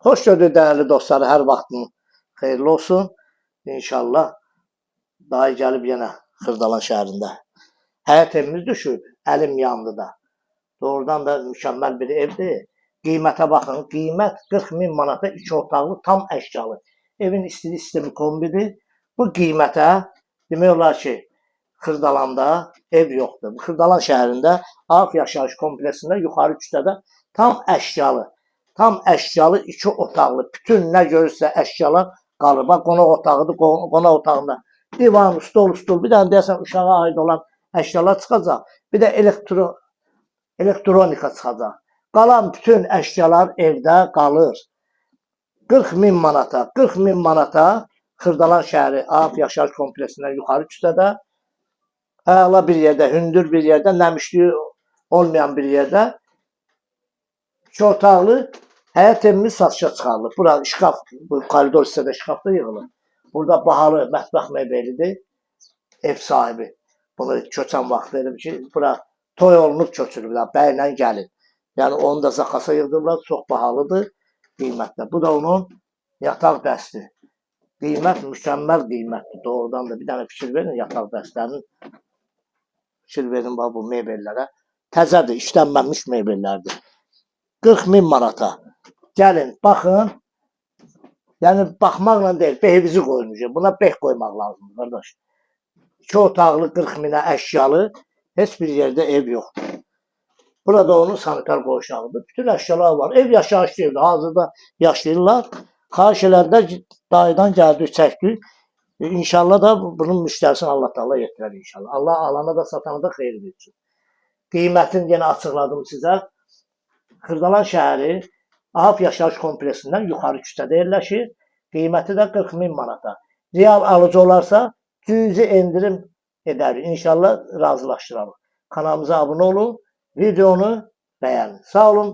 Xoş gördük dəyərli dostlar, hər vaxtın xeyirli olsun. İnşallah daha gəlib yenə Xırdalan şəhərində. Həyat evimiz düşüb, əlim yandı da. Doğrudan da mükəmməl bir evdir. Qiymətə baxın, qiymət 40.000 manata 2 otaqlı tam əşyalı. Evin istili sistemi kombidir. Bu qiymətə demək olar ki, Xırdalanda ev yoxdur. Xırdalan şəhərində Ağ yaşayış kompleksində yuxarı küçədə tam əşyalı 2 otaqlı, bütün nə görürsə əşyalar qalır. Bax, qonaq otağıdır, qonaq otağında divan, stol, bir dənə deyəsən uşağa aid olan əşyalar çıxacaq, bir də elektronika çıxacaq. Qalan bütün əşyalar evdə qalır. 40.000 manata Xırdalan şəhəri Ağ yaşayış kompleksindən yuxarı küçədə, əla bir yerdə, hündür bir yerdə, nəmişliyi olmayan bir yerdə 2 otaqlı həyat evimiz satışa çıxarılır. Bura şkaf, bu koridor hissədə şkafda yığılır. Burada bahalı mətbəx mebelidir. Ev sahibi bunu köçən vaxt verir ki, bura toy olunub köçürüb, bəylə gəlin. Yəni onu da zakasa yığdırırlar, çox bahalıdır qiymətlə. Bu da onun yataq dəsti. Qiymət mükəmməl qiymətdir. Doğrudan da bir dənə fikir verin yataq dəstlərinin. Fikir verin bu mebellərə. Təzədir, işlənməmiş mebellərdir. 40.000 manata. Gəlin, baxın. Yəni, baxmaqla deyil, behimizi qoyulmuşuq. Buna beh qoymaq lazımdır, qardaş. 2 otaqlı 40.000-ə əşyalı heç bir yerdə ev yoxdur. Burada onun sanitar qoğuşağıdır. Bütün əşyalar var. Ev yaşayış evdir. Hazırda yaşayırlar. Xahiş eləndə dayıdan gəldik, çəkdik. İnşallah da bunun müştərisini Allah Taala yetirər inşallah. Allah alana da satana da xeyir versin. Qiymətini yenə açıqladım sizə. Xırdalan şəhəri Ahab yaşayış kompleksindən yuxarı küçədə yerləşir. Qiyməti də 40.000 manata. Real alıcı olarsa cüzi endirim edərik. İnşallah razılaşdıralım. Kanalımıza abunə olun. Videonu bəyənin. Sağ olun.